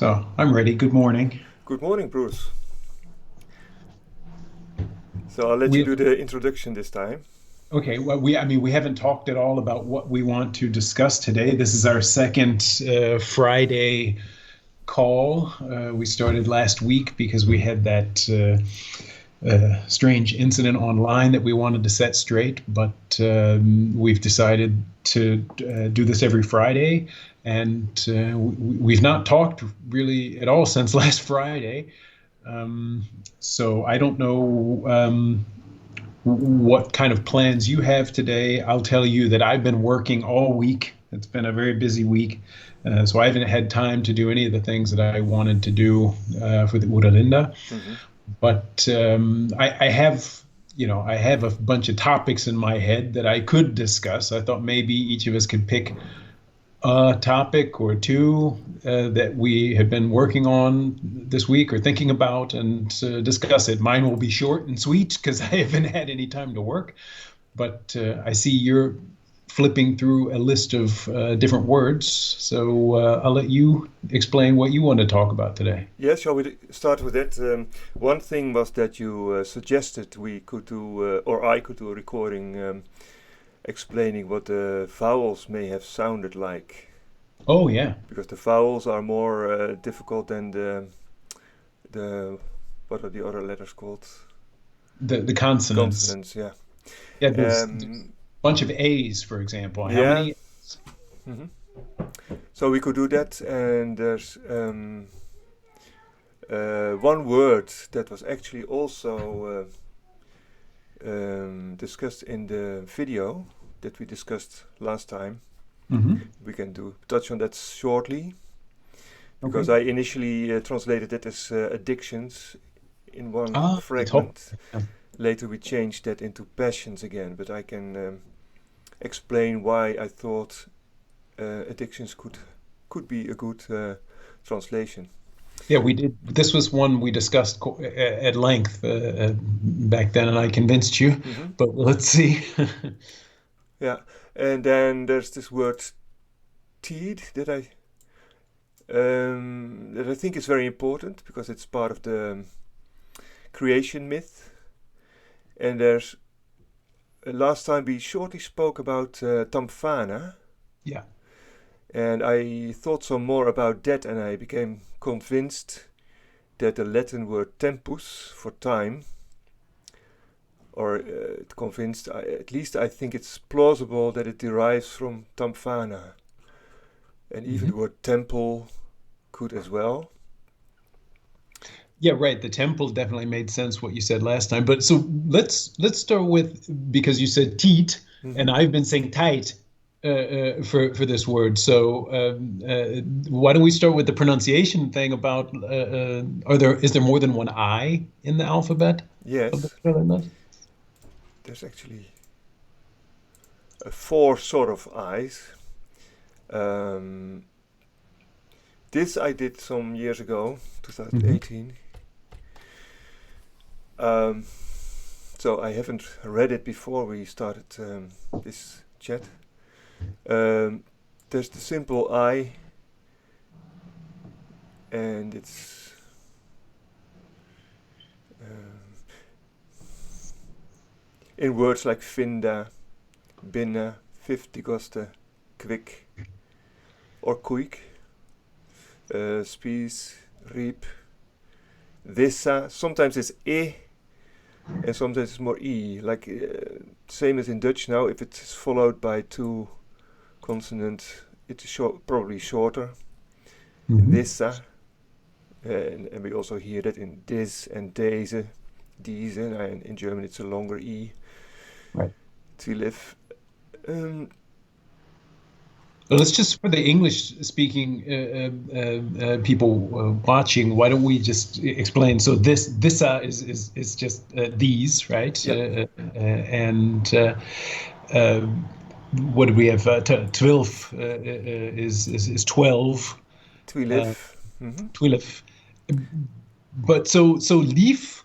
So I'm ready. Good morning. Good morning, Bruce. So I'll let you We do the introduction this time. okay. Well, we haven't talked at all about what we want to discuss today. This is our second Friday call. We started last week because we had that strange incident online that we wanted to set straight, but we've decided to do this every Friday, and we've not talked really at all since last Friday. Um, so I don't know. What kind of plans you have today. I'll tell you that I've been working all week. It's been a very busy week. So I haven't had time to do any of the things that I wanted to do for the Uralinda. Hmm. But I have a bunch of topics in my head that I could discuss. I thought maybe each of us could pick a topic or two that we have been working on this week or thinking about and discuss it. Mine will be short and sweet because I haven't had any time to work. But I see you're flipping through a list of different words. So I'll let you explain what you want to talk about today. Yes, shall we start with that? One thing was that you suggested we could do, or I could do a recording explaining what the vowels may have sounded like, Oh, yeah. because the vowels are more difficult than the what are the other letters called? The consonants. Consonants. Yeah. Yeah, there's Um, a bunch of A's, for example. How yeah. many? Hmm. So we could do that, and there's one word that was actually also discussed in the video that we discussed last time. Hmm. We can do touch on that shortly because Okay. I initially translated it as addictions in one The top. fragment. Later we changed that into passions again, but I can explain why I thought addictions could be a good translation. Yeah, we did. This was one we discussed at length back then, and I convinced you. Hmm. But let's see. Yeah, and then there's this word teed that I think is very important because it's part of the creation myth. And there's last time we shortly spoke about Tamfana, Yeah. and I thought some more about that, and I became convinced that the Latin word tempus for time, or convinced, at least I think it's plausible that it derives from Tamfana, and even Hmm. the word temple could as well. Yeah, right. The temple definitely made sense what you said last time. But so let's start with because you said teat, Hmm. and I've been saying tight for this word. So why don't we start with the pronunciation thing about is there more than one I in the alphabet of the Yes, Netherlands? there's actually four sort of eyes. Um, this I did some years ago, Hmm. 2018. Um, so I haven't read it before we started this chat. Um, there's the simple I, and it's um, in words like vinda, binna, fiftigoste, quick, or quick, spies, reap, vissa. Sometimes it's e, and sometimes it's more e. Like same as in Dutch now. If it's followed by two consonants, it's probably shorter. Hmm. Vissa, and we also hear that in this and deze, diese, and in German it's a longer e. Right. To live. Um, Well, let's just for the English speaking people watching, why don't we just explain? So this is just these, right? yeah, And uh, what do we have? 12 is 12. to Uh, live. Mm-hmm. 12. But so leaf.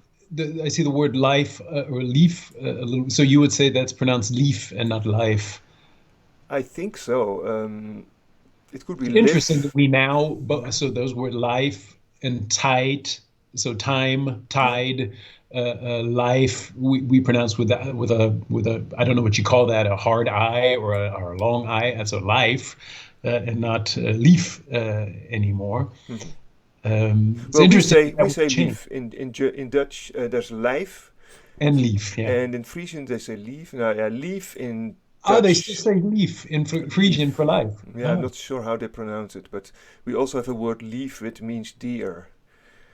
I see the word life or leaf a little. So you would say that's pronounced leaf and not life. I think so. It could be Interesting live. that we now, but so those were life and tide, so time, Yeah. tide, life. We pronounce with a I don't know what you call that, a hard I or a long I. That's a life, and not leaf anymore. Mhm. It's Well, we interesting say that that we would say change. lief in Dutch. There's lijf, And leaf, yeah. and in Frisian they say lief. Now, yeah, lief in Oh, they still Dutch, say leaf in Frisian for lief. life. Yeah, I'm Oh, not sure how they pronounce it, but we also have a word lief, which means deer.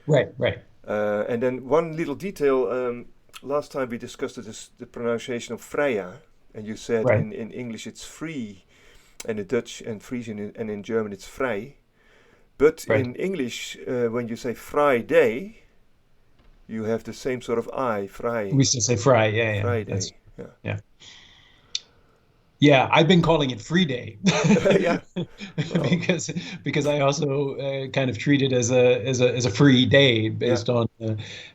right, right, And then one little detail. Last time we discussed it is the pronunciation of Freya, and you said right, in English it's free, and in Dutch and Frisian and in German it's vrij. But right. in English, when you say Friday, you have the same sort of I, We vrij, still say fry. Yeah, yeah. That's Friday. Yeah. yeah. Yeah, I've been calling it free day Yeah. Well, because I also kind of treat it as a free day yeah. based on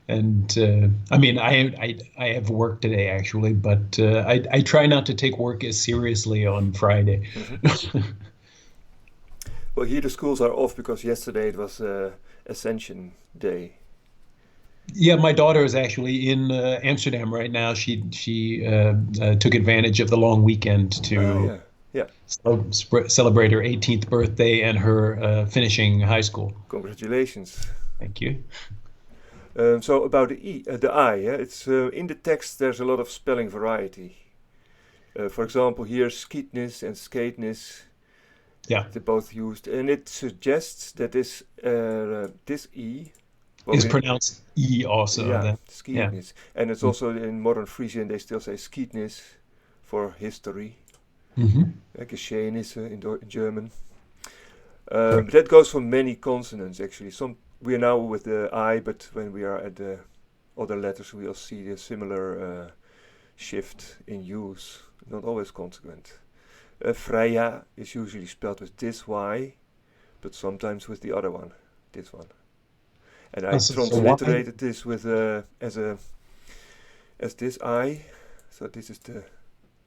and I mean I have work today actually, but I try not to take work as seriously on Friday. Hmm. Well, here the schools are off because yesterday it was Ascension Day. Yeah, my daughter is actually in Amsterdam right now. She took advantage of the long weekend Ah, to yeah. Yeah. celebrate her 18th birthday and her finishing high school. Congratulations. Thank you. So about the I, yeah, it's in the text. There's a lot of spelling variety. For example, here skeetness and skateness, Yeah, they're both used, and it suggests that this e, well, is pronounced E also. yeah, Then, yeah. skeetness, and it's also in modern Frisian they still say skeetness for history, Mm-hmm. Geschehnisse in German. Right. That goes for many consonants actually. Some we are now with the I, but when we are at the other letters, we'll see a similar shift in use. Not always consequent. Freya is usually spelled with this Y, but sometimes with the other one, this one. And I So why? transliterated this with as this I. So this is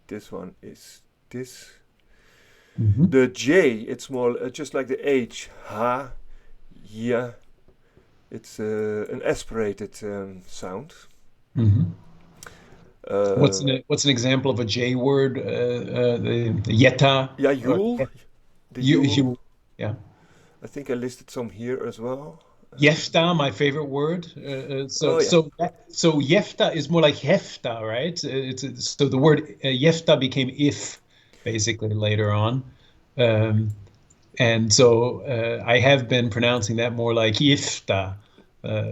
this one is this. Mm-hmm. The J, it's more just like the H, ha, yeah. It's an aspirated sound. Mm-hmm. Uh, What's an example of a J word? The yeta. yeah, Or, Yule, the you, Yule. you, yeah. I think I listed some here as well. Yefta, my favorite word. Oh yeah. So yefta is more like hefta, right? So the word yefta became if, basically later on, um, and so I have been pronouncing that more like ifta, uh,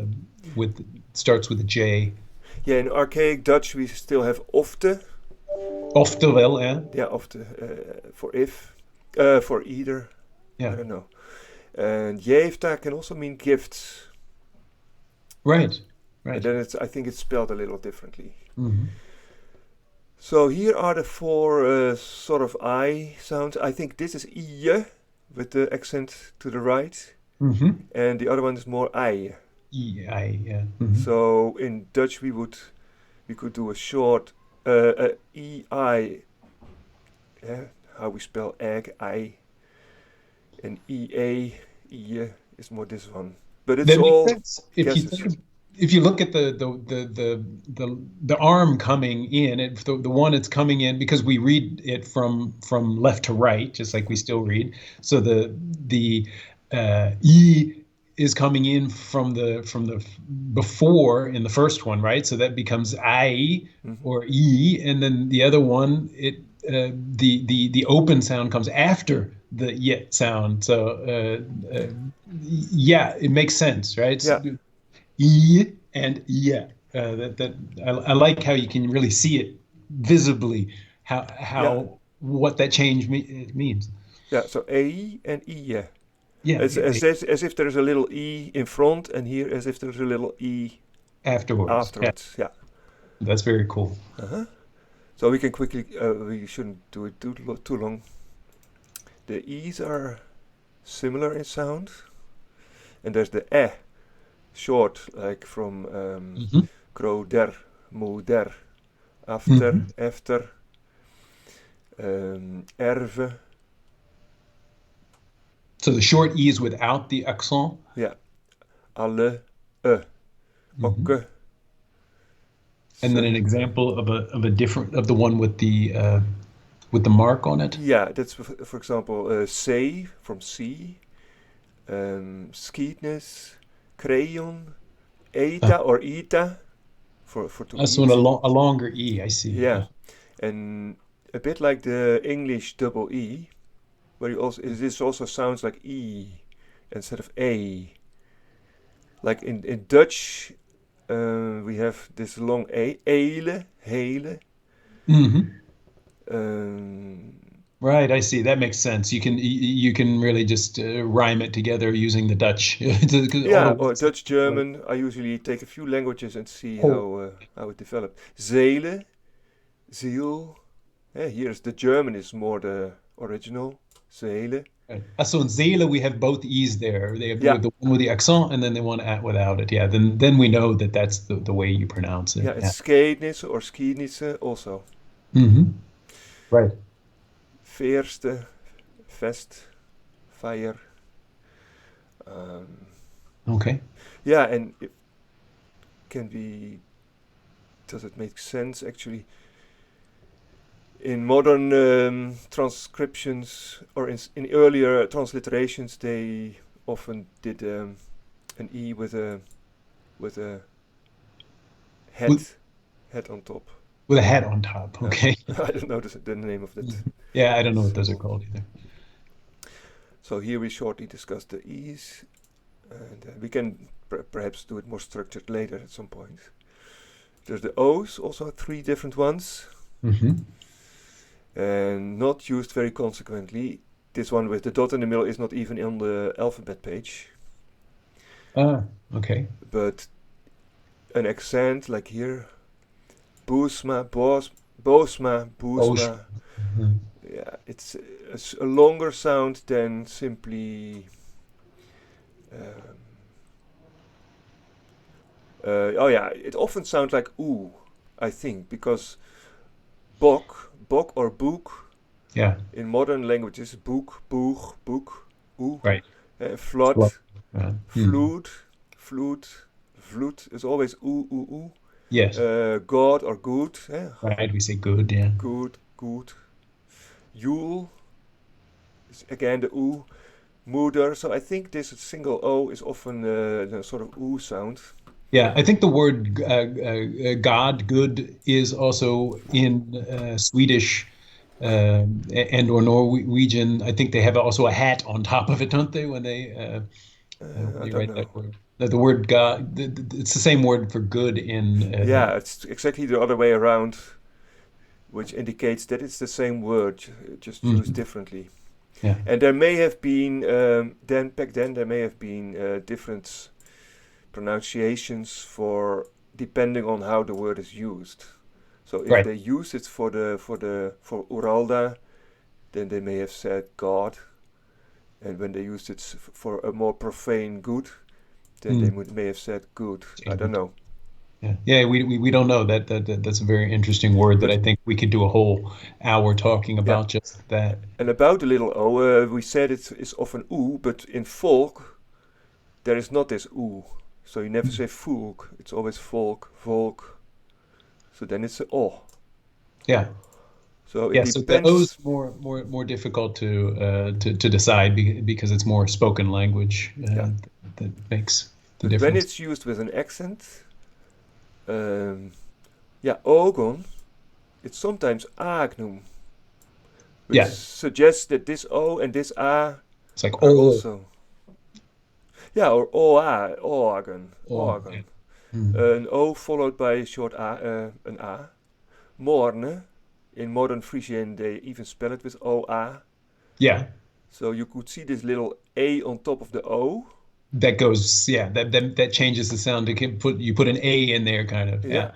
with starts with a J. Yeah, in archaic Dutch we still have ofte. Oftewel, yeah, Yeah, ofte for if, for either. I yeah, don't know. And jefta can also mean gifts. right, And right. then I think it's spelled a little differently. Hmm. So here are the four sort of I sounds. I think this is I with the accent to the right, Hmm. and the other one is more I. Yeah. Hmm. So in Dutch we could do a short EI, how we spell egg, I, and EA, I is more this one. But it's That makes all sense. guesses. If you look at the arm coming in, the one it's coming in because we read it from left to right, just like we still read. So the e is coming in from the before in the first one, right? So that becomes I Hmm. or e, and then the other one the open sound comes after the yet sound. So yeah, it makes sense, right? Yeah, E and yeah. That I like how you can really see it visibly yeah, how what that change means. yeah. So EI and I. Yeah, As if there's a little E in front, and here as if there's a little E afterwards. Yeah, afterwards. Yeah. that's very cool. Uh-huh. So we can quickly, we shouldn't do it too long. The E's are similar in sound. And there's the short, like from Hmm. grow der, moeder, Hmm. after, erve, So the short E is without the accent. Yeah. Alle, Hmm. okke, And then an ze. example of a different of the one with the mark on it. Yeah, that's for example, C from C, skeetness, crayon, Uh, eta or eta for to so eat. a longer E, I see. Yeah, and a bit like the English double E, where you also this also sounds like E instead of A. Like in Dutch, we have this long A, hele, hele. Hmm. Um, Right, I see. That makes sense. You can really just rhyme it together using the Dutch. 'Cause all the yeah, or words Dutch, like German. I usually take a few languages and see oh, how it developed. Zele, ziel. Yeah, here's the German is more the original. Zele. right. So in Zela we have both E's there. They have Yeah, with the one with the accent and then they want at without it. Yeah, then we know that that's the way you pronounce it. yeah, Yeah. it's skeetnisse or skienisse also. Hmm. Right. Veerste, vest, fire. Um, Okay. yeah, and it can be. Does it make sense actually? In modern transcriptions or in earlier transliterations, they often did an E with a head With head on top. with a hat on top. Yeah, Okay. I don't know the name of that. Mhm. Yeah, I don't know what those are called either. So here we shortly discuss the E's, and we can perhaps do it more structured later at some point. There's the O's, also three different ones, Hmm. and not used very consequently. This one with the dot in the middle is not even on the alphabet page, Ah, okay. but an accent like here, boosma, bosma, Oh, boosma. mhm. Yeah, it's a longer sound than simply. Um, oh yeah, it often sounds like ooh, I think, because bok or book Yeah, in modern languages, boek, boeg, boek, ooh, right. Slow. flood, Yeah. Mhm. vloed, vloed, vloed is always ooh, ooh, ooh. Yes, God or good, right. We say good. Yeah. good, good. Yule is again the ooh. Moeder. So I think this single O is often the sort of ooh sound. Yeah, I think the word God, good, is also in Swedish and or Norwegian. I think they have also a hat on top of it, don't they? When I they don't write know. that word. The word God, it's the same word for good in. Yeah, it's exactly the other way around, which indicates that it's the same word, just used Mhm. differently. Yeah, And there may have been then back then there may have been different pronunciations for depending on how the word is used. So if right. they use it for Uralda, then they may have said God, and when they used it for a more profane good, then they Mm. may have said good. I Change don't it. know. Yeah, yeah. We don't know that's a very interesting word that But I think we could do a whole hour talking yeah, about just that. and about the little o, we said it is often oo, but in folk there is not this oo. So you never Mm. say folk, it's always folk, volk. So then it's a o. Yeah. So it Yeah, so the O's depends. more difficult to decide because it's more spoken language Yeah, that makes the but when difference. it's used with an accent, um, yeah, ogon, it's sometimes agnum, which Yeah, suggests that this o and this a it's like are oh also. Yeah, or oa, oagen, oh yeah. oagen. Mm. An o followed by a short a, an a. Morne, in modern Frisian they even spell it with oa. Yeah, So you could see this little a on top of the o. that goes yeah that changes the sound to you put an A in there kind of Yeah. yeah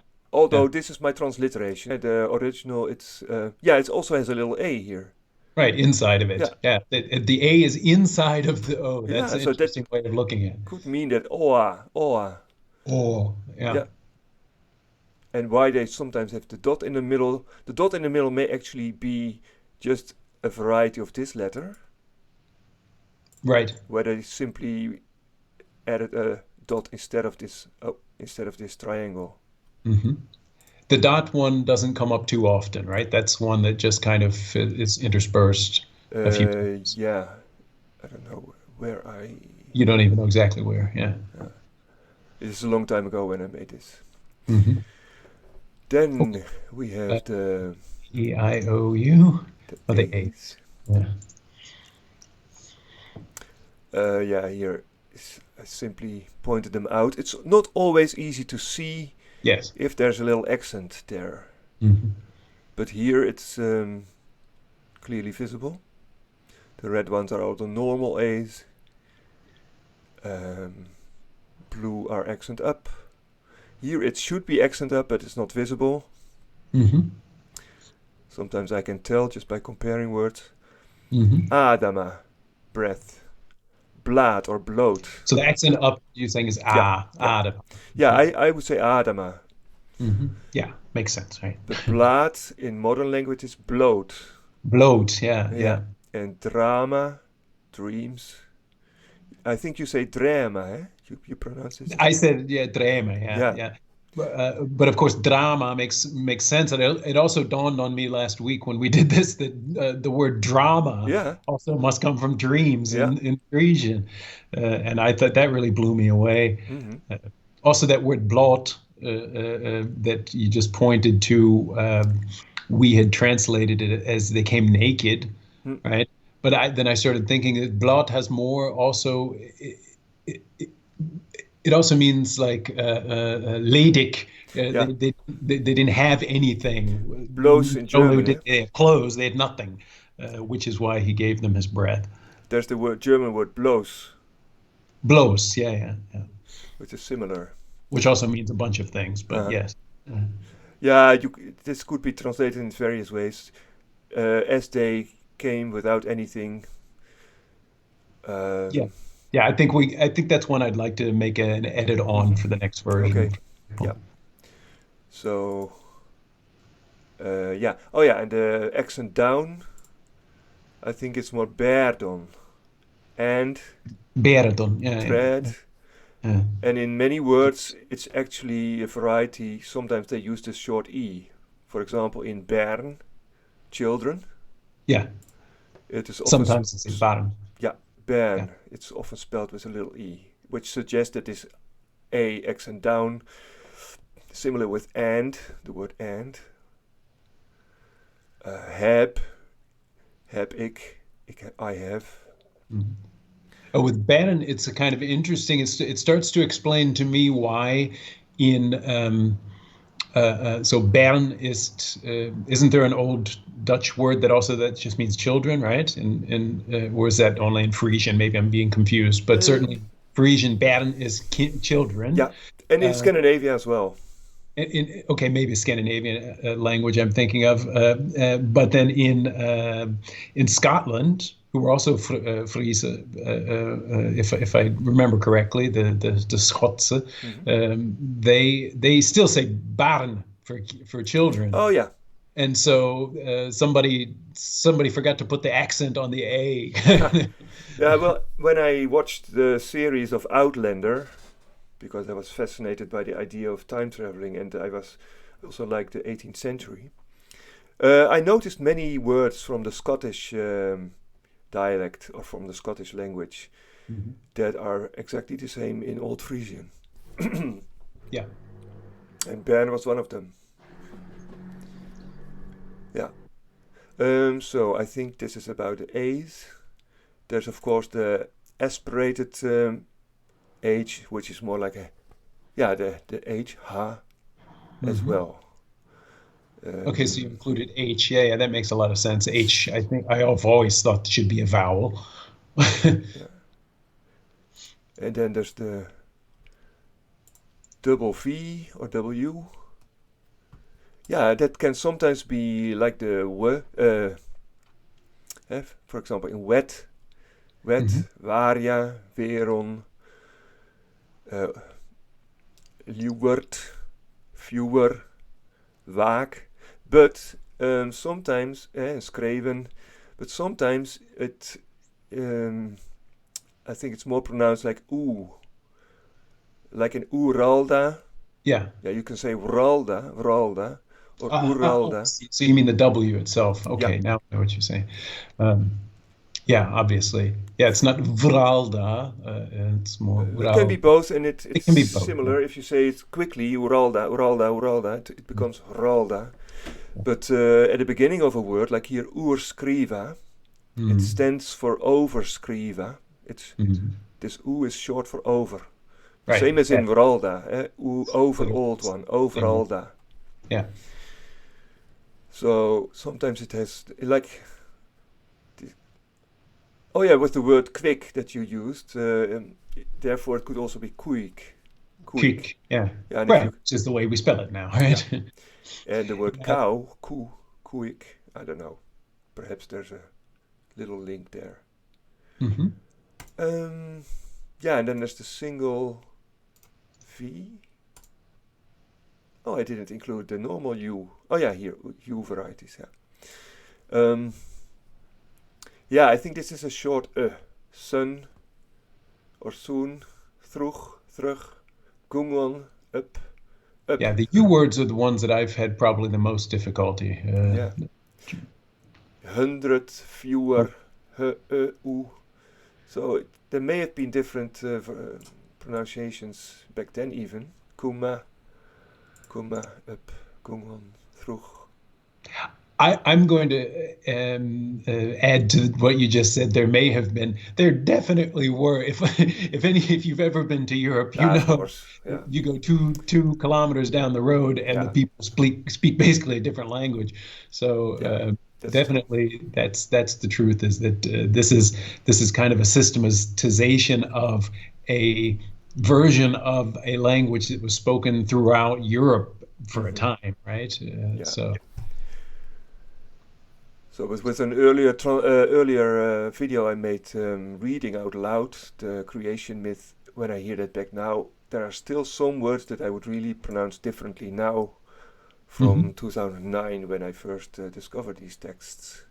yeah Although this is my transliteration. The original, it's yeah, it also has a little a here. right inside of Yeah, it yeah the A is inside of the O. That's yeah. an So that interesting way of looking at it. could mean that oa, oa. Oh yeah Yeah. And why they sometimes have the dot in the middle. The dot in the middle may actually be just a variety of this letter. Right. where they simply added a dot instead of this triangle. Hmm. The dot one doesn't come up too often, right? That's one that just kind of is interspersed a few times. Yeah, I don't know where I. You don't even know exactly where. Yeah. Uh, it is a long time ago when I made this. Hmm. Then Okay. we Uh, have EIOU. the Oh, the A's. A's. Yeah. Yeah, here I simply pointed them out. It's not always easy to see Yes. if there's a little accent there, Hmm. but here it's clearly visible. The red ones are all the normal A's. Um, Blue are accent up. Here it should be accent up, but it's not visible. Hmm. Sometimes I can tell just by comparing words. Hmm. Adama, breath. Blaad or bloat. So the accent up you're saying is Yeah, yeah. ah. Yeah, Okay. I would say Adama. Yeah, makes sense, right? But blaad in modern language is bloat. Bloat. Yeah, Yeah. yeah. And drama, dreams. I think you say drama, eh? You pronounce it? I said yeah, drama. Yeah, Yeah, yeah. But of course, drama makes sense, and it also dawned on me last week when we did this that the word drama yeah, also must come from dreams yeah. in Frisian, and I thought that really blew me away. Mm-hmm. Uh, Also, that word blot that you just pointed to, we had translated it as they came naked, Mm, right? But then I started thinking that blot has more also. It also means like ledig. yeah. They didn't have anything. Blows in Not only German, eh? did they have clothes, they had nothing, which is why he gave them his breath. There's the word German word blows, Blows, yeah, yeah, yeah. which is similar. Which also means a bunch of things, but Uh-huh. yes. Yeah, this could be translated in various ways. As they came without anything. Yeah. Um, Yeah, I think that's one I'd like to make an edit on mhm. for the next version. Okay, yeah. So, yeah. Oh, yeah, and the accent down, I think it's more Berdon. And Beredon, yeah, yeah, tread. yeah. And in many words, it's actually a variety. Sometimes they use the short E. For example, in Bern, children, Yeah. it is often, Sometimes it's in Baren. yeah, Yeah. Bern. It's often spelled with a little E, which suggests that this A accent down, similar with and, the word and. Heb ik, I have. Mhm. Oh, with Bannon, it's a kind of interesting. It starts to explain to me why in so Bern is isn't there an old Dutch word that also that just means children, right? Or is that only in Frisian? Maybe I'm being confused, but certainly Um, in Frisian, Bern is children. yeah, and in Uh, Scandinavia as well. okay, maybe a Scandinavian language I'm thinking of, but then in Scotland, who were also Friese, if I remember correctly, the Scots, Mhm. they still say barn for children, Oh yeah, and so somebody forgot to put the accent on the A. yeah. Well, when I watched the series of Outlander, because I was fascinated by the idea of time traveling, and I was also like the 18th century. I noticed many words from the Scottish dialect or from the Scottish language Mhm. that are exactly the same in Old Frisian. Yeah. And Bern was one of them. Yeah. So I think this is about the A's. There's of course the aspirated H, which is more like the H, ha, as Mhm. well. Okay, so you Um, included H. Yeah, yeah, that makes a lot of sense. H, I think I've always thought should be a vowel. yeah. And then there's the double V or W. Yeah, that can sometimes be like the w. For example, in wet, Mhm. varia, veron, uh, luwert, viewer, vaak. But sometimes schreven, but sometimes it um, I think it's more pronounced like oo, like in Uralda. Yeah. Yeah, you can say Vralda, Vralda, or Oh, Uralda. so you mean the W itself? Yeah, Okay, now I know what you're saying. Um, yeah, obviously. Yeah, it's not Vralda. It's more it can be Vral. both, and It it's can be both. Yeah. similar. If you say it quickly, Uralda, Uralda, Uralda, it becomes Vralda. But at the beginning of a word, like here, Urskriva, it Mm. stands for overskriva. It's Mm. this U is short for over. Right. Same as Yeah. in Vralda, over old one, Same. Overalda. Yeah. So sometimes it has like, oh yeah, with the word quick that you used, therefore it could also be quick, quick. Quick. Yeah. Yeah, and if Right. you Which is the way we spell it now, yeah, right? and the word Uh, cow, quick. I don't know. Perhaps there's a little link there. mhm. Um, yeah, and then there's the single V. Oh, I didn't include the normal U. Oh yeah, here U varieties. Yeah. Yeah, I think this is a short sun or soon, vroeg, terug, gungon, up, up. Yeah, the U words are the ones that I've had probably the most difficulty. Yeah, 100, fewer, u. So there may have been different pronunciations back then even. Kuma, up, gungon, vroeg. I'm going to add to what you just said. There may have been, there definitely were. If you've ever been to Europe, you Yeah, of know, course. Yeah, you go two kilometers down the road, and the yeah, people speak basically a different language. So yeah. That's true. definitely, that's the truth. Is that this is kind of a systematization of a version of a language that was spoken throughout Europe for a Hmm. time, right? Yeah. So. So with an earlier video I made reading out loud the creation myth. When I hear that back now, there are still some words that I would really pronounce differently now from Mhm. 2009 when I first discovered these texts.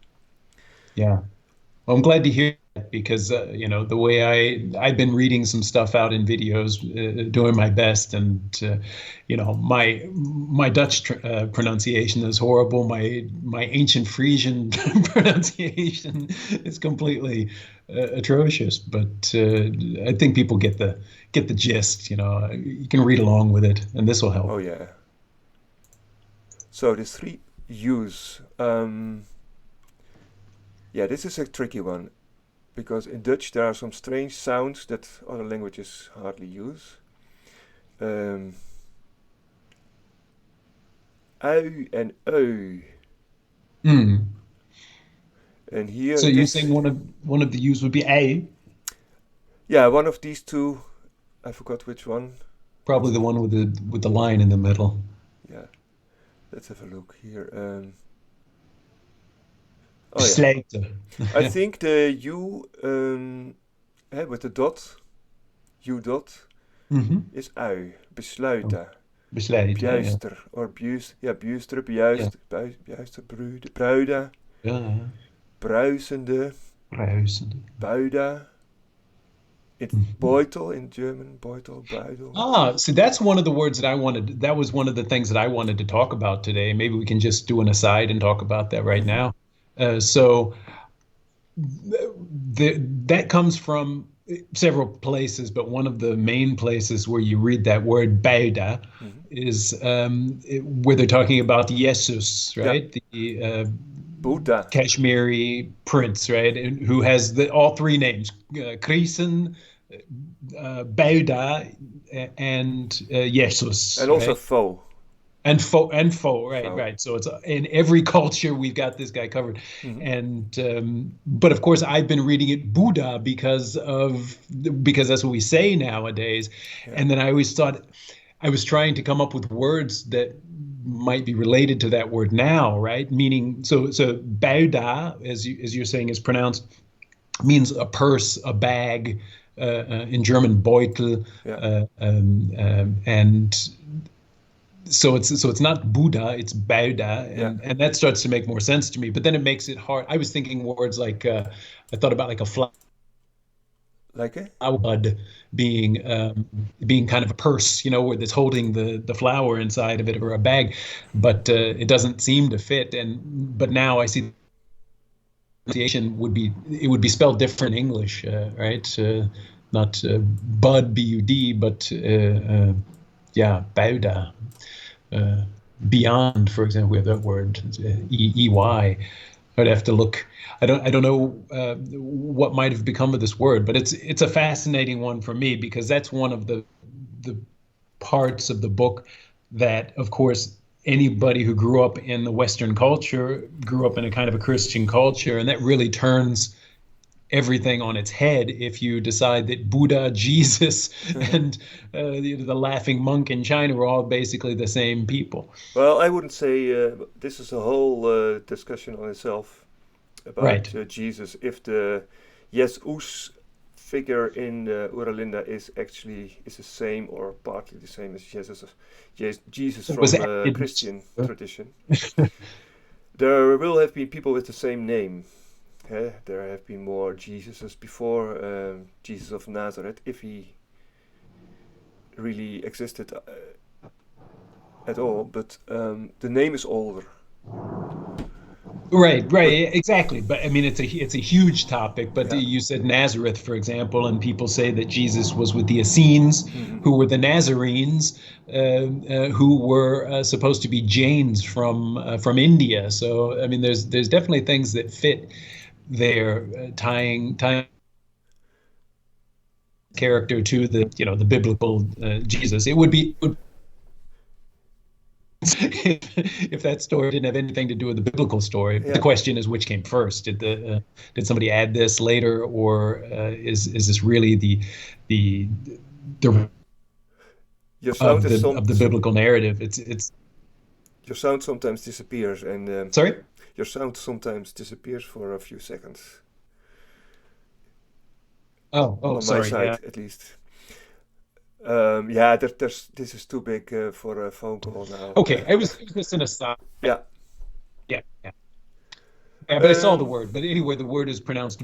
Yeah. Well, I'm glad to hear that because the way I've been reading some stuff out in videos, doing my best, and my Dutch pronunciation is horrible. My ancient Frisian pronunciation is completely atrocious. But I think people get the gist. You can read along with it, and this will Oh help. yeah. So the three U's. Yeah, this is a tricky one because in Dutch there are some strange sounds that other languages hardly use. Um, ui and ui. Mm. And here So you're this, saying one of the U's would be a, yeah, one of these two, I forgot which one. probably Let's the have, one with the line in the middle. yeah, let's have a look here. Oh yeah, Besluiten. I think the U with the dot, U dot, Mhm. is ui, Oh, besluiten, besluiten, ja. buister, or buisteren, Ja, buister, bruida, ja, ja. bruisende, Ruisen. buida. It's Mhm. Beutel in German, Beutel, Breidel. So that's one of the words that I wanted. That was one of the things that I wanted to talk about today. Maybe we can just do an aside and talk about that right Mm-hmm. now. So that comes from several places, but one of the main places where you read that word "beida" Mm-hmm. is where they're talking about Jesus, Yeah, right? The Buddha. Kashmiri prince, right? And who has all three names: Krisen, Bauda, and Jesus, And also right? Fo. And Fo, right, Fo. right. So it's in every culture we've got this guy covered, Mm-hmm. and but of course I've been reading it Buddha because that's what we say nowadays, Yeah. and then I always thought I was trying to come up with words that might be related to that word now, right? Meaning, so Bauda, as you're saying, is pronounced means a purse, a bag. In German, Beutel, Yeah. and so it's not Buddha, it's Bauda, Yeah. and that starts to make more sense to me. But then it makes it hard. I was thinking words like I thought about like a fly Like a? bud being kind of a purse, where that's holding the flower inside of it or a bag, but it doesn't seem to fit. But now I see pronunciation would be spelled different in English, right? Not bud bud, but yeah, bouda. Uh, Beyond, for example, we have that word EY. I'd have to look. I don't know what might have become of this word, but it's a fascinating one for me because that's one of the parts of the book that, of course, anybody who grew up in the Western culture grew up in a kind of a Christian culture, and that really turns everything on its head if you decide that Buddha, Jesus, and the laughing monk in China were all basically the same people. Well, I wouldn't say this is a whole discussion on itself about Right. Jesus. If the Jesus figure in Ura Linda is the same or partly the same as Jesus It was from added. Christian tradition, there will have been people with the same name. There have been more Jesuses before Jesus of Nazareth, if he really existed at all. But the name is older. Right, But right, exactly. But I mean, it's a huge topic. But yeah, you said Nazareth, for example, and people say that Jesus was with the Essenes, hmm who were the Nazarenes, who were supposed to be Jains from India. So I mean, there's definitely things that fit there, tying character to the biblical Jesus. It would be if that story didn't have anything to do with the biblical story. The yeah. question is, which came first? Did somebody add this later, or is this really the the Your sound of is the biblical narrative? It's your sound sometimes disappears, and sorry. your sound sometimes disappears for a few seconds Oh, on my sorry. side, Yeah. at least. Yeah, this is too big for a phone call now. Okay. It was just an aside. Yeah. Yeah. Yeah. Yeah. But I saw the Um, word. But anyway, the word is pronounced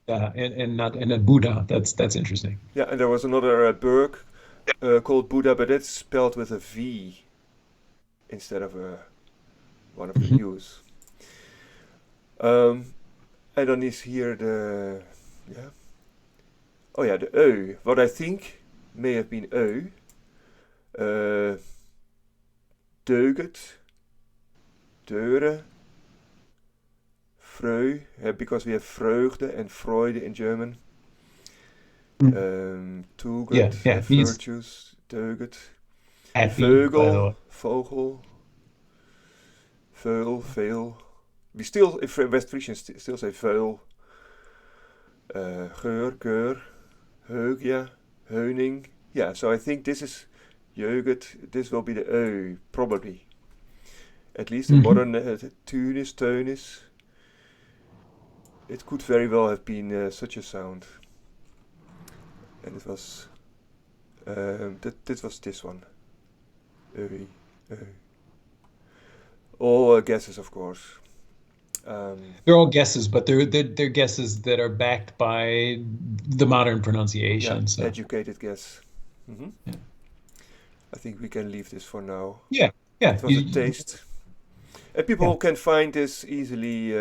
and not Buddha. That's interesting. yeah, and there was another Berg called Buddha, but it's spelled with a V instead of one of the Mhm. U's. Um, and dan is hier de, yeah. Oh ja, de Eu. What I think may have been Eu. Deugd, deuren, Freu, because we have Vreugde and Freude in German. Yeah. Tugend, Yeah. He's virtues, deugd. happy, by the Veugel, way. vogel, veul, veel. We still, if West Frisians still say veul. Geur, geur, heugja, heuning. Yeah, so I think this is jeugd. This will be the Eu, probably. At least in Mhm. modern Tunis, Teunis. It could very well have been such a sound. And it was this was this one. Eu, Eu. All guesses, of course. They're all guesses, but they're guesses that are backed by the modern Yeah, pronunciation. So educated guess. hmm yeah, I think we can leave this for now. yeah, yeah, It was a taste. And yeah. people can find this easily,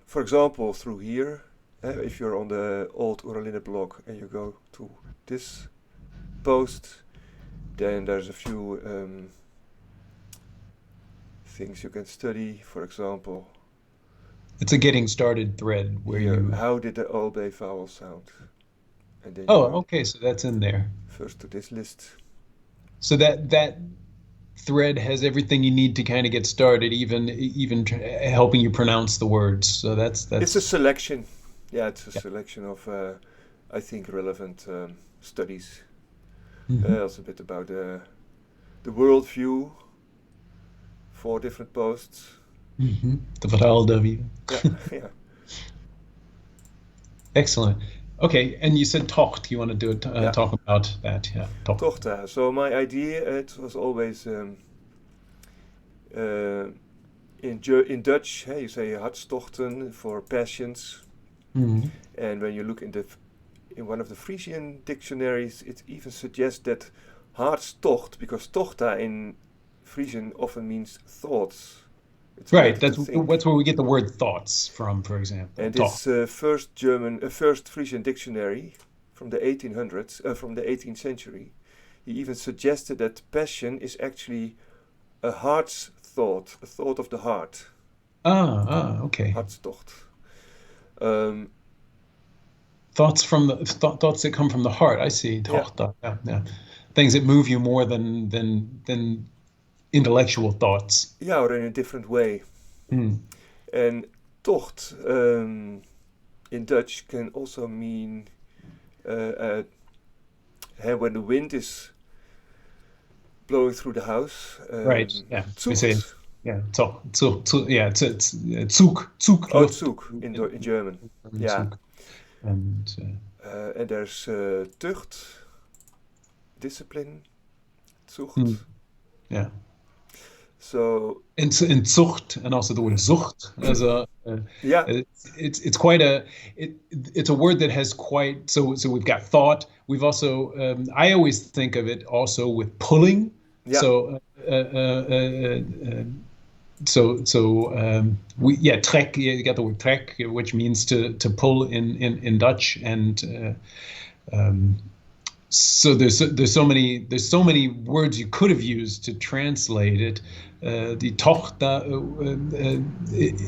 for example, through here. If you're on the old Uraline blog and you go to this post, then there's a few things you can study. For example, It's a getting started thread where here, you. how did the Olbe vowel sound? And then you Oh, go okay, so that's in there. first to this list. So that thread has everything you need to kind of get started, even helping you pronounce the words. So that's It's a that's selection. Yeah, it's a yeah. selection of, I think, relevant studies. Hmm. Also a bit about the worldview, 4 different posts. The Fatal W. Yeah, yeah. Excellent. Okay, and you said Tocht. You want to do it? Yeah. Talk about that? Yeah, Tocht. Tochta. So my idea it was always in Dutch. Hey, you say hartstochten for passions. Mm. And when you look in one of the Frisian dictionaries, it even suggests that hartstocht, because tochta in Frisian often means thoughts. It's Right. related to think. That's where we get the word thoughts from, for example. And Thought. this first Frisian dictionary from the 1800s, from the 18th century, he even suggested that passion is actually a heart's thought, a thought of the heart, Okay. hartstocht. Um, Thoughts from the thoughts that come from the heart. I see. yeah, Thought. Yeah, yeah. Things that move you more than intellectual thoughts. yeah, or in a different way. Mm. And tocht in Dutch can also mean when the wind is blowing through the house. Right. Yeah. We say Zucht. yeah. Yeah. It's Zug Oh, Luft. Zug in German. Yeah. Zug. And And there's tucht, discipline, mm, Zucht. yeah. So, In Zucht and also the word Zucht as yeah, it's quite it's a word that has quite so we've got thought. We've also I always think of it also with pulling. yeah, So we trek, you got the word trek, which means to pull in Dutch, and so there's so many words you could have used to translate it. The tochta,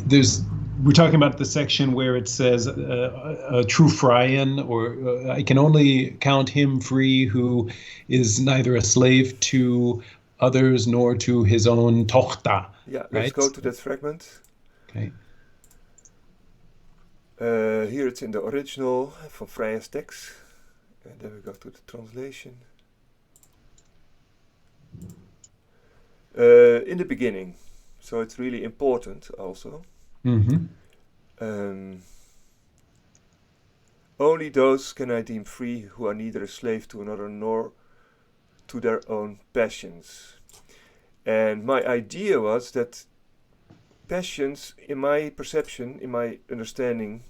there's we're talking about the section where it says a true Fryan, or I can only count him free who is neither a slave to others nor to his own tochta, yeah. Let's right? go to that fragment. Okay. Here it's in the original from Freya's text. And then we go to the translation. In the beginning, so it's really important also. Mm-hmm. Only those can I deem free who are neither a slave to another nor to their own passions. And my idea was that passions, in my perception, in my understanding,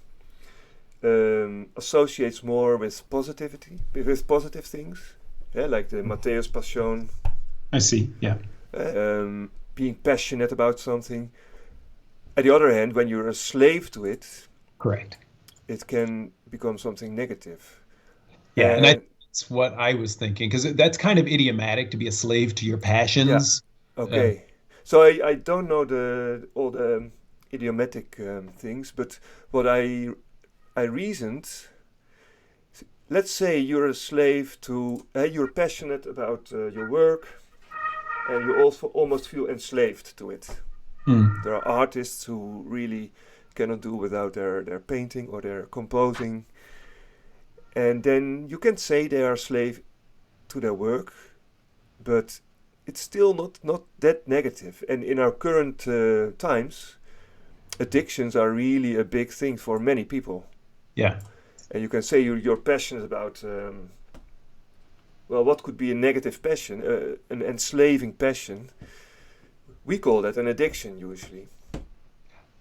associates more with positivity, with positive things, like the Matthäus Passion. I see. Yeah. Being passionate about something. On the other hand, when you're a slave to it, Correct. it can become something negative. Yeah, and that's what I was thinking, because that's kind of idiomatic to be a slave to your Yeah, passions. okay. So I don't know all the idiomatic things, but what I reasoned. Let's say you're a slave to, you're passionate about your work, and you also almost feel enslaved to it. Hmm. There are artists who really cannot do without their painting or their composing, and then you can say they are a slave to their work, but it's still not that negative. And in our current times, addictions are really a big thing for many people. Yeah. And you can say you're passionate about, well, what could be a negative passion, an enslaving passion? We call that an addiction usually.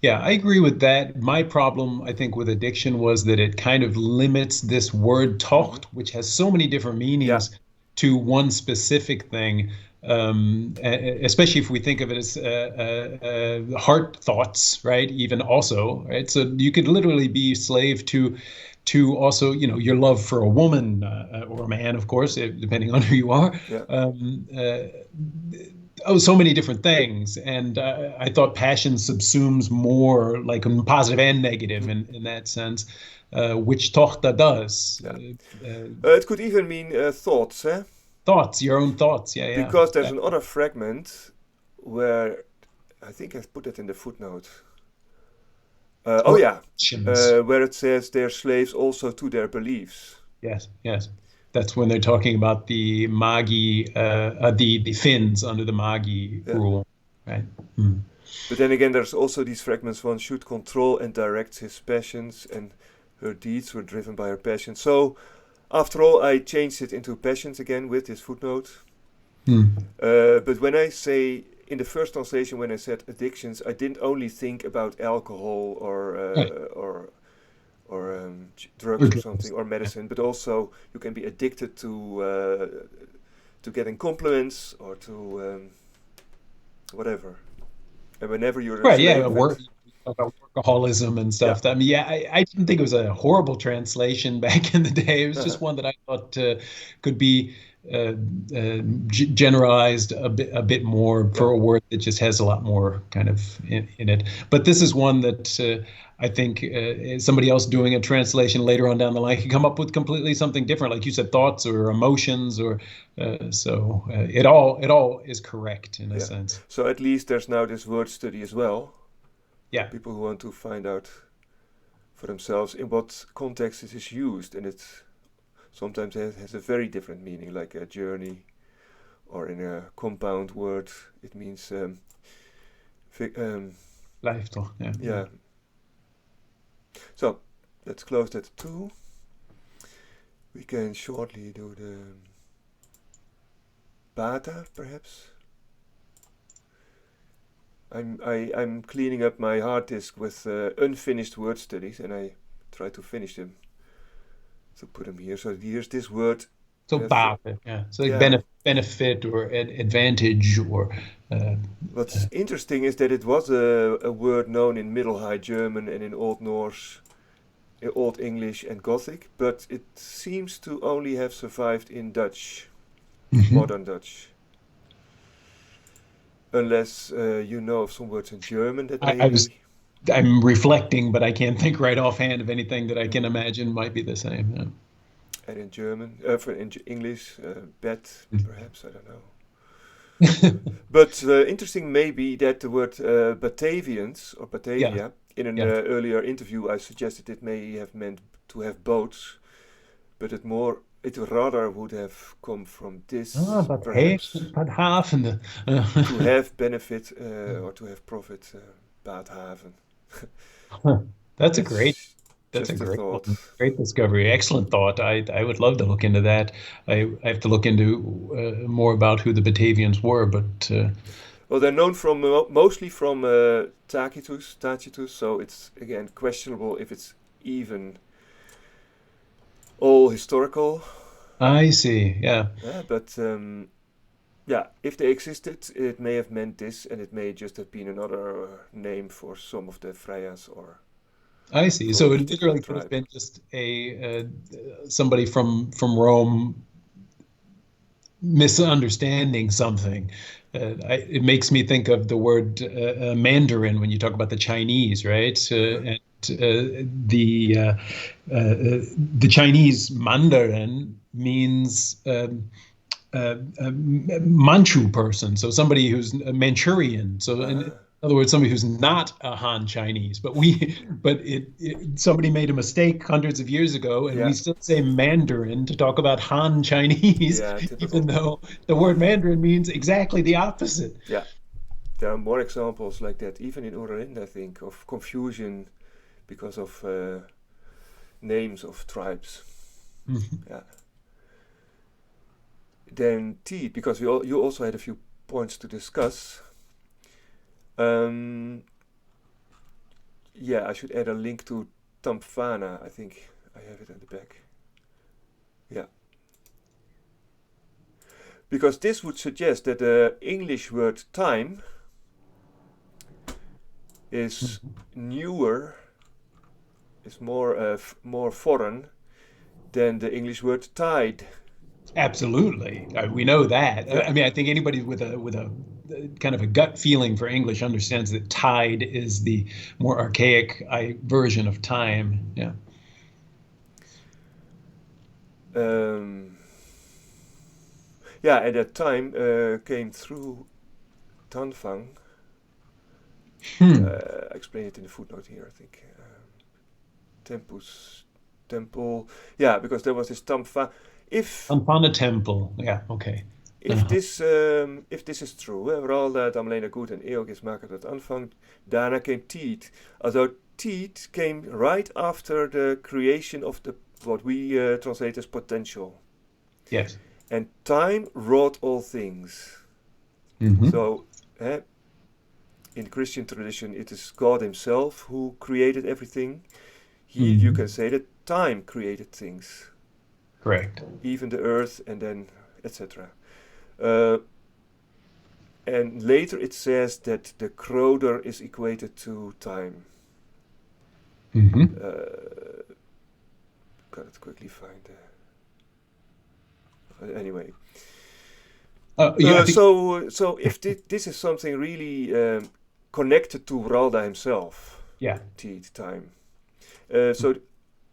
Yeah, I agree with that. My problem, I think, with addiction was that it kind of limits this word Mm-hmm. tocht, which has so many different Yeah, meanings, to one specific thing. Especially if we think of it as heart thoughts, right? Even also, right? So you could literally be slave to also, your love for a woman or a man, of course, depending on who you are. yeah. Um, uh, so many different things, and I thought passion subsumes more, like positive and negative Mm, in that sense, which tochta does. yeah. It could even mean thoughts, eh? Thoughts, your own thoughts. Yeah, yeah. Because there's another fragment where I think I've put it in the footnote. Oh Or yeah, actions. where it says they're slaves also to their beliefs. Yes, yes. That's when they're talking about the Magi, the Finns under the Magi Yeah. rule, right? Hmm. But then again, there's also these fragments. One should control and direct his passions, and her deeds were driven by her passions. So, after all, I changed it into passions again with this footnote. Hmm. But when I say in the first translation, when I said addictions, I didn't only think about alcohol Right. or drugs or Okay. something, or medicine, but also you can be addicted to getting compliments or to whatever. And whenever you're Right, yeah, enslaved, about workaholism and yeah, stuff. I mean, yeah, I didn't think it was a horrible translation back in the day. It was uh-huh, just one that I thought could be uh, generalized a bit more yeah, for a word that just has a lot more kind of in it. But this is one that I think somebody else doing a translation later on down the line can come up with completely something different, like you said, thoughts or emotions, or it all is correct in a yeah. sense. So at least there's now this word study as well for Yeah. people who want to find out for themselves in what context it is used, and it sometimes has a very different meaning, like a journey, or in a compound word, it means fi- um, Lijftel, yeah. yeah. So let's close that too. We can shortly do the bata, perhaps. I'm cleaning up my hard disk with unfinished word studies, and I try to finish them to put them here. So here's this word. So For, benefit, yeah. So like yeah. benefit or advantage or uh, What's interesting is that it was a word known in Middle High German and in Old Norse, in Old English and Gothic, but it seems to only have survived in Dutch, mhm. modern Dutch. Unless you know of some words in German that I was maybe. I'm reflecting, but I can't think right offhand of anything that I can Mm. imagine might be the same. And in German, in English, bet, perhaps, I don't know. Yeah. But interesting may be that the word Batavians or Yeah, Batavia, in an yeah. earlier interview I suggested it may have meant to have boats, but it rather would have come from Ah, this, but hey, perhaps, but half and the to have benefit or to have profit, Bad haven. that's a great That's that's a just a great thought. one. Great discovery. Excellent thought. I would love to look into that. I have to look into more about who the Batavians were, but Well, they're known from mostly from Tacitus, so it's again questionable if it's even all historical. I see. Yeah. But yeah, if they existed, it may have meant this, and it may just have been another name for some of the Freyas or I see. for a So it particular literally could have tribe. been just a somebody from Rome misunderstanding something. It makes me think of the word Mandarin when you talk about the Chinese, right? Uh-huh. And the Chinese Mandarin means a Manchu person, so somebody who's a Manchurian. So in Ah, other words, somebody who's not a Han Chinese. Somebody made a mistake hundreds of years ago, and we yeah, still say Mandarin to talk about Han Chinese, yeah, even typical. though the word Mandarin means exactly the opposite. Yeah, there are more examples like that, even in Urarin, I think, of confusion because of names of tribes. Mhm. Yeah. Then T, because you also had a few points to discuss. Um, yeah, I should add a link to Tampfana. I think I have it at the back. Yeah, because this would suggest that the English word time is newer, is more foreign than the English word tide. Absolutely, we know that. Yeah. I mean, I think anybody with a kind of a gut feeling for English understands that tide is the more archaic version of time. Yeah. Um, yeah, at that time came through Tanfang. Hmm. I explain it in the footnote here, I think. Tempus, temple. Yeah, because there was this Tamfa. If Ampana Temple. Yeah. Okay. if this if this is true, vooral Damlena Goed en Eogis maken dat aanvang. Daarna came Teat. Although Teat came right after the creation of the what we translate as potential. Yes. And time wrought all things. Hmm. So, in the Christian tradition, it is God Himself who created everything. Here you Hmm. can say that time created things, Correct. even the earth, and then etc. Uh, and later it says that the Crowder is equated to time. Hmm. Uh, Gotta quickly find. Anyway, Yeah, I think. so if this is something really connected to Ralda himself, Yeah. the time, so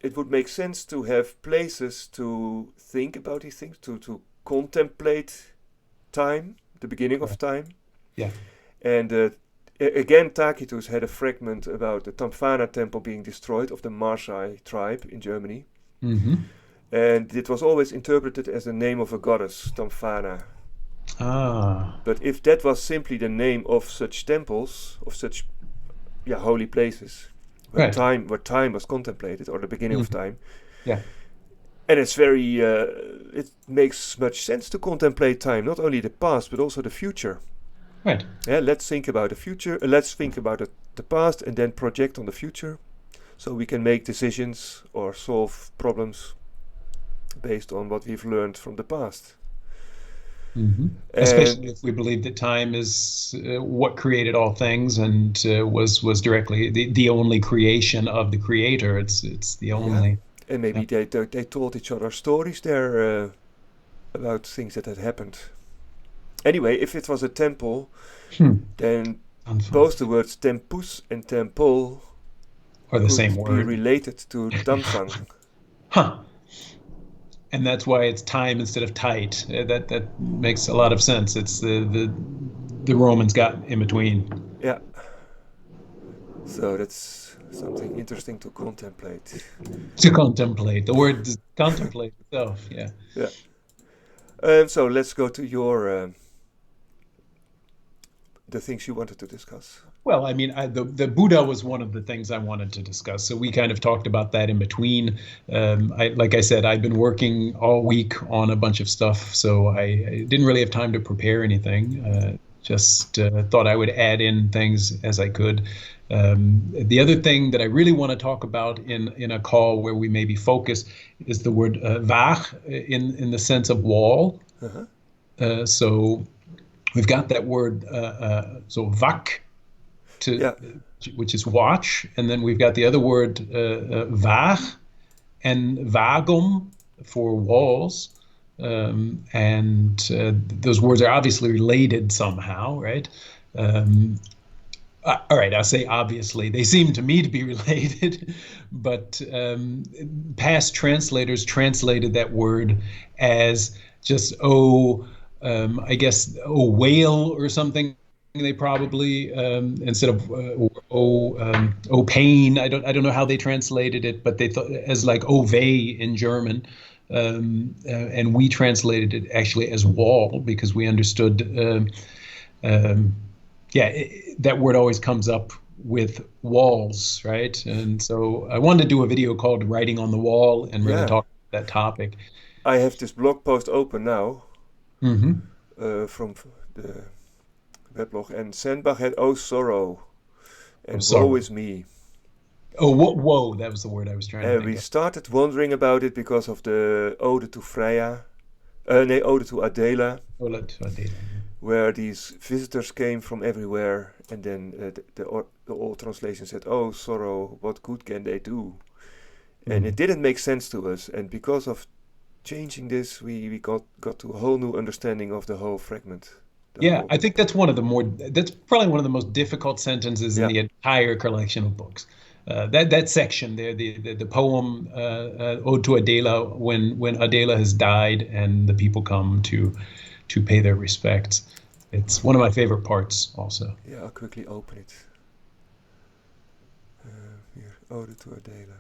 it would make sense to have places to think about these things, to contemplate time, the beginning of Correct. time. Yeah. And again, Tacitus had a fragment about the Tamfana temple being destroyed of the Marsai tribe in Germany. Hmm. And it was always interpreted as the name of a goddess, Tamfana. Ah. But if that was simply the name of such temples, of such holy places, Right. where time was contemplated, or the beginning of Mhm. time, Yeah. and it's very, it makes much sense to contemplate time, not only the past but also the future. Right. Yeah, let's think about the future. Let's think about the past and then project on the future, so we can make decisions or solve problems based on what we've learned from the past. Hmm. And Especially if we believe that time is what created all things and was directly the only creation of the creator. It's the yeah, only. and Yeah. maybe they told each other stories there about things that had happened. Anyway, if it was a temple, Hmm. then Sounds fun. both the words tempus and temple Or the could same be word. related to damsang. Huh. And that's why it's time instead of tight. That makes a lot of sense. It's the Romans got in between. Yeah, so that's something interesting to contemplate. To contemplate. The word is contemplate itself. Yeah. Yeah. So let's go to your the things you wanted to discuss. Well, I mean, the Buddha was one of the things I wanted to discuss. So we kind of talked about that in between. Like I said, I've been working all week on a bunch of stuff, so I didn't really have time to prepare anything. Just thought I would add in things as I could. The other thing that I really want to talk about in a call where we maybe focus is the word Wach in the sense of wall. Uh-huh. So we've got that word so Wach to Yeah, which is watch, and then we've got the other word Wach and Wagum for walls. And those words are obviously related somehow, right? Um, all right, I'll say obviously. They seem to me to be related, but past translators translated that word as just, I guess, whale or something. They probably instead of pain. I don't know how they translated it, but they thought as like ove in German, and we translated it actually as wall because we understood. Um, yeah, that word always comes up with walls, right? And so I wanted to do a video called "Writing on the Wall" and really yeah. talk about that topic. I have this blog post open now Hmm. from the weblog, and Sandbach had "Oh Sorrow" Oh, and "Woe sorry. is me." Oh, whoa, that was the word I was trying to And think we of. started wondering about it because of the Ode to Freya, Ode to Adela, Oh, let where these visitors came from everywhere, and then the old translation said, "Oh sorrow, what good can they do?" And it Mhm. didn't make sense to us, and because of changing this, we got to a whole new understanding of the whole fragment. The Yeah, whole I think that's probably one of the most difficult sentences in Yeah, the entire collection of books. That section there, the poem "Ode to Adela," when Adela has died and the people come to pay their respects. It's one of my favorite parts, also. yeah. I'll quickly open it. Here, Ode to Adela.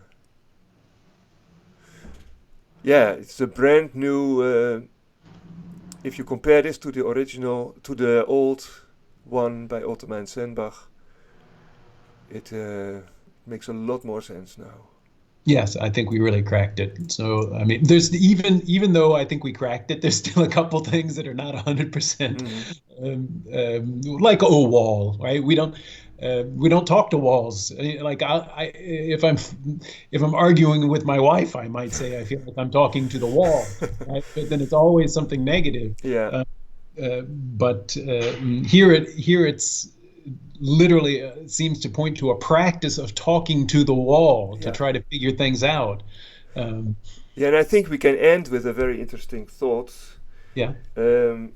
Yeah, it's a brand new. If you compare this to the original, to the old one by Ottoman Senbach, it makes a lot more sense now. Yes, I think we really cracked it. So, I mean, there's even though I think we cracked it, there's still a couple things that are not 100% Hmm. like a wall, right? We don't. We don't talk to walls. Like if I'm arguing with my wife, I might say I feel like I'm talking to the wall, right? But then it's always something negative. Yeah. Uh, but here it's literally seems to point to a practice of talking to the wall to Yeah. try to figure things out. Um, Yeah, and I think we can end with a very interesting thought, yeah, um,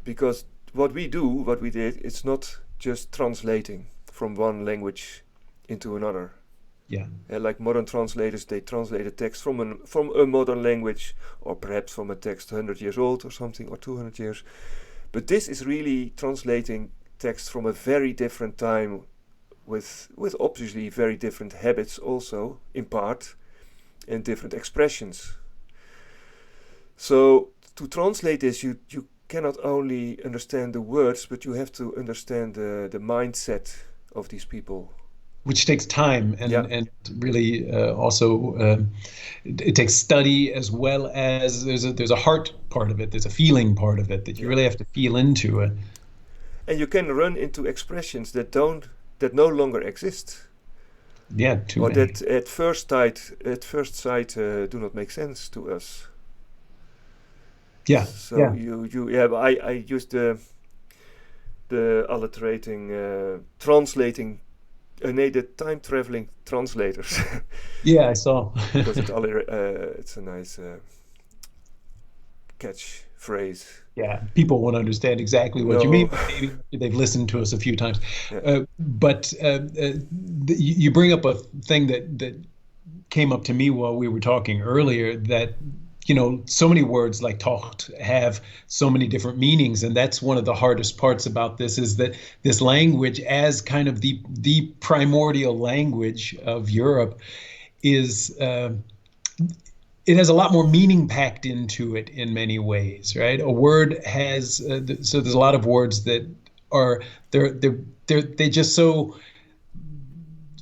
because what we do, what we did, it's not just translating from one language into another. yeah, Like modern translators, they translate a text from a modern language, or perhaps from a text 100 years old or something, or 200 years. But this is really translating text from a very different time, with obviously very different habits also, in part, and different expressions. So to translate this, you cannot only understand the words, but you have to understand the mindset of these people. which takes time Yeah, and really also it takes study as well as there's a heart part of it. There's a feeling part of it that you yeah. really have to feel into it. And you can run into expressions that no longer exist, Yeah, too or many. that at first sight do not make sense to us. Yeah, So yeah, you yeah, but I use the alliterating translating nee, the time traveling translators yeah. I saw. because it's a nice catch phrase. Yeah, people won't understand exactly what you mean, No, but maybe after they've listened to us a few times. yeah, But you bring up a thing that came up to me while we were talking earlier, that so many words like tocht have so many different meanings, and that's one of the hardest parts about this, is that this language, as kind of the primordial language of Europe, is it has a lot more meaning packed into it in many ways, right? A word has so there's a lot of words that are they just so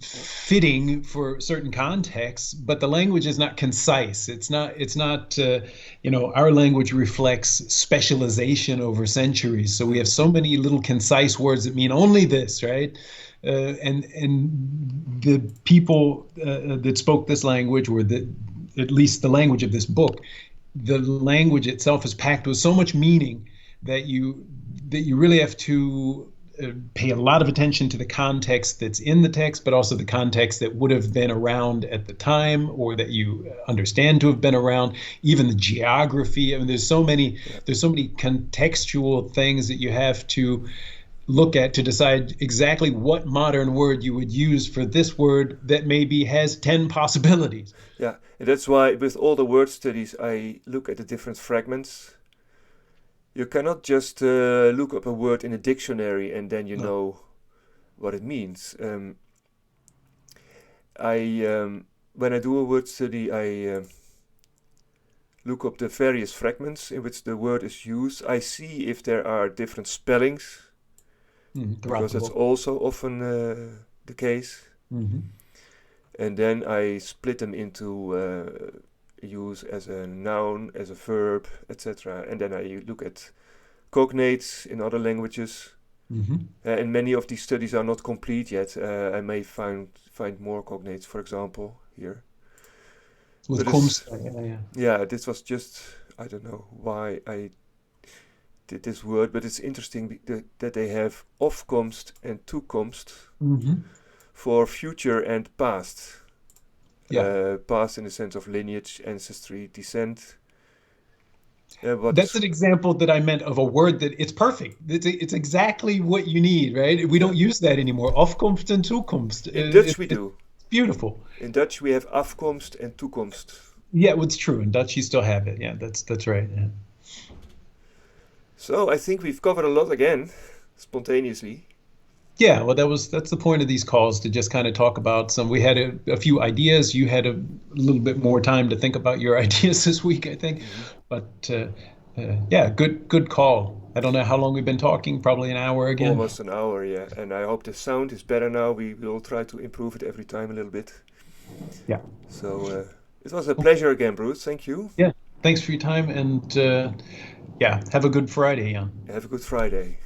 fitting for certain contexts, but the language is not concise. It's not our language reflects specialization over centuries. So we have mm, so many little concise words that mean only this, right? And the people that spoke this language, or at least the language of this book, the language itself is packed with so much meaning that you really have to pay a lot of attention to the context that's in the text, but also the context that would have been around at the time, or that you understand to have been around, even the geography. I mean, yeah, there's so many contextual things that you have to look at to decide exactly what modern word you would use for this word that maybe has 10 possibilities. yeah. And that's why with all the word studies, I look at the different fragments. You cannot just look up a word in a dictionary and then you No. know what it means. I When I do a word study, I look up the various fragments in which the word is used. I see if there are different spellings, Throughout because the that's book. also often the case. Hmm. And then I split them into use as a noun, as a verb, etc. And then I look at cognates in other languages. Hmm. And many of these studies are not complete yet. I may find more cognates, for example, here. With But it's Kumst, yeah. yeah, this was just, I don't know why I did this word, but it's interesting that they have afkomst and toekomst Hmm. for future and past. Yeah. Past in the sense of lineage, ancestry, descent. What That's is an example that I meant of a word that it's perfect. It's exactly what you need, right? We yeah. don't use that anymore. Afkomst and Zukunft. In Dutch we It's do. beautiful. In Dutch we have afkomst and toekomst. Yeah, it's true. In Dutch, you still have it. Yeah, that's right. Yeah. So I think we've covered a lot again, spontaneously. Yeah, well, that's the point of these calls, to just kind of talk about some. We had a few ideas. You had a little bit more time to think about your ideas this week, I think. Hmm. But yeah, good call. I don't know how long we've been talking. Probably an hour again. Almost an hour, yeah. And I hope the sound is better now. We will try to improve it every time a little bit. Yeah. So it was a pleasure again, Bruce. Thank you. Yeah. Thanks for your time, and yeah, have a good Friday, Jan. Have a good Friday.